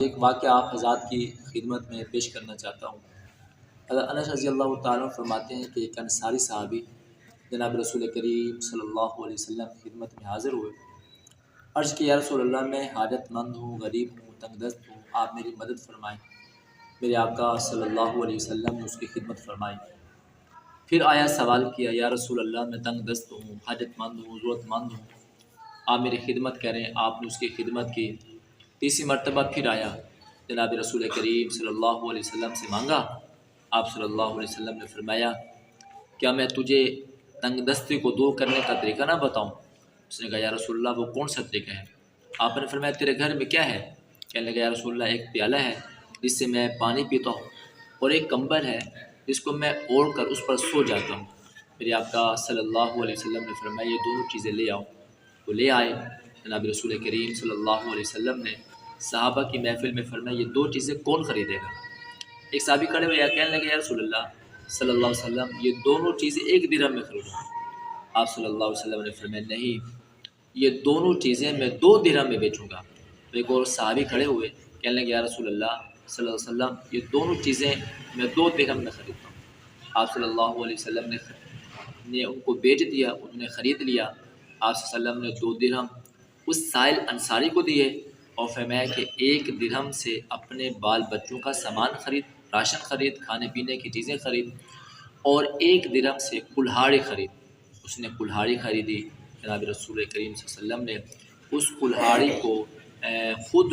ایک واقعہ آپ حضرات کی خدمت میں پیش کرنا چاہتا ہوں۔ حضرت انس رضی اللہ تعالیٰ عنہ فرماتے ہیں کہ ایک انصاری صحابی جناب رسول کریم صلی اللہ علیہ وسلم کی خدمت میں حاضر ہوئے۔ عرض کہ یا رسول اللہ، میں حاجت مند ہوں، غریب ہوں، تنگ دست ہوں، آپ میری مدد فرمائیں۔ میرے آقا صلی اللہ علیہ وسلم نے اس کی خدمت فرمائی۔ پھر آیا سوال کیا، یا رسول اللہ، میں تنگ دست ہوں، حاجت مند ہوں، ضرورت مند ہوں، آپ میری خدمت کریں۔ آپ نے اس کی خدمت کی۔ تیسری مرتبہ پھر آیا، جناب رسول کریم صلی اللہ علیہ وسلم سے مانگا۔ آپ صلی اللہ علیہ وسلم نے فرمایا، کیا میں تجھے تنگ دستی کو دور کرنے کا طریقہ نہ بتاؤں؟ اس نے کہا، یا رسول اللہ، وہ کون سا طریقہ ہے؟ آپ نے فرمایا، تیرے گھر میں کیا ہے؟ کہنے لگا، یا رسول اللہ، ایک پیالہ ہے جس سے میں پانی پیتا ہوں، اور ایک کمبل ہے جس کو میں اوڑھ کر اس پر سو جاتا ہوں۔ میرے آقا صلی اللہ علیہ وسلم نے فرمایا، یہ دونوں چیزیں لے آؤ۔ تو لے آئے۔ جناب رسول کریم صلی اللہ علیہ وسلم نے صحابہ کی محفل میں فرمایا، یہ دو چیزیں کون خریدے گا؟ ایک صحابی کھڑے ہوئے کہنے لگے، یا رسول اللہ صلی اللہ علیہ وسلم، یہ دونوں چیزیں 1 درہم میں خریدوں۔ آپ صلی اللہ علیہ وسلم نے فرمایا، نہیں، یہ دونوں چیزیں میں 2 درہم میں بیچوں گا۔ تو ایک اور صحابی کھڑے ہوئے کہنے لگے، یا رسول اللہ صلی اللہ علیہ وسلم، یہ دونوں چیزیں میں 2 درہم میں خریدتا ہوں۔ آپ صلی اللہ علیہ وسلم نے ان کو بیچ دیا، انہوں نے خرید لیا۔ آپ صلی اللہ علیہ وسلم نے 2 درہم اس سائل انصاری کو دیے، اور فرمایا کہ 1 درہم سے اپنے بال بچوں کا سامان خرید، راشن خرید، کھانے پینے کی چیزیں خرید، اور 1 درہم سے کلہاڑی خرید۔ اس نے کلہاڑی خریدی۔ جناب رسول کریم صلی اللہ علیہ وسلم نے اس کلہاڑی کو خود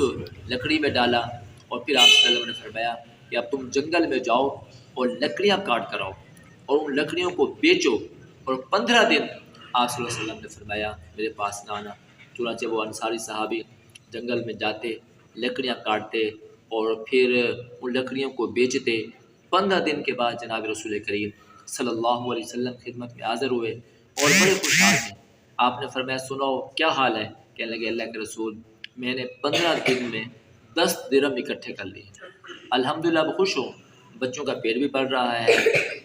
لکڑی میں ڈالا، اور پھر آپ صلی اللہ علیہ وسلم نے فرمایا کہ اب تم جنگل میں جاؤ اور لکڑیاں کاٹ کر آؤ، اور ان لکڑیوں کو بیچو، اور 15 دن آپ صلی اللہ علیہ وسلم نے فرمایا میرے پاس نہ آنا۔ چنانچہ وہ انصاری صحابی جنگل میں جاتے، لکڑیاں کاٹتے، اور پھر ان لکڑیوں کو بیچتے۔ 15 دن کے بعد جناب رسول کریم صلی اللہ علیہ وسلم خدمت میں حاضر ہوئے اور بڑے خوشحال تھے۔ آپ نے فرمایا، سناؤ کیا حال ہے؟ کہنے لگے، اللہ کے رسول، میں نے 15 دن میں 10 درہم اکٹھے کر لیے۔ الحمدللہ اب خوش ہوں، بچوں کا پیٹ بھی بڑھ رہا ہے،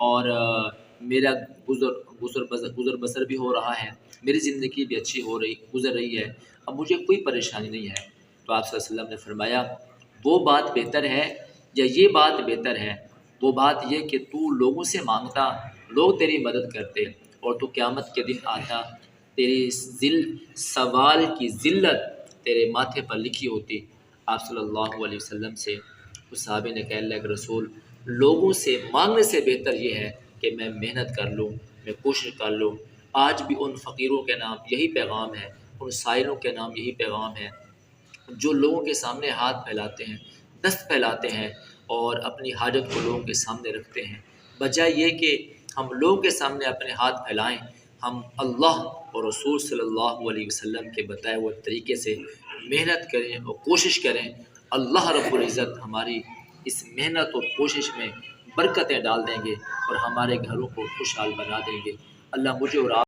اور میرا گزر بسر بھی ہو رہا ہے، میری زندگی بھی اچھی گزر رہی ہے، اب مجھے کوئی پریشانی نہیں ہے۔ تو آپ صلی اللہ علیہ وسلم نے فرمایا، وہ بات بہتر ہے یا یہ بات بہتر ہے؟ وہ بات یہ کہ تو لوگوں سے مانگتا، لوگ تیری مدد کرتے، اور تو قیامت کے دن آتا، تیری سوال کی ذلت تیرے ماتھے پر لکھی ہوتی۔ آپ صلی اللہ علیہ وسلم سے اس صحابی نے کہا، اللہ کے رسول، لوگوں سے مانگنے سے بہتر یہ ہے کہ میں محنت کر لوں، میں کوشش کر لوں۔ آج بھی ان فقیروں کے نام یہی پیغام ہے، ان سائلوں کے نام یہی پیغام ہے، جو لوگوں کے سامنے ہاتھ پھیلاتے ہیں، دست پھیلاتے ہیں، اور اپنی حاجت کو لوگوں کے سامنے رکھتے ہیں۔ بجائے یہ کہ ہم لوگوں کے سامنے اپنے ہاتھ پھیلائیں، ہم اللہ اور رسول صلی اللہ علیہ وسلم کے بتائے ہوئے طریقے سے محنت کریں اور کوشش کریں۔ اللہ رب العزت ہماری اس محنت اور کوشش میں برکتیں ڈال دیں گے، اور ہمارے گھروں کو خوشحال بنا دیں گے۔ اللہ مجھے اور آپ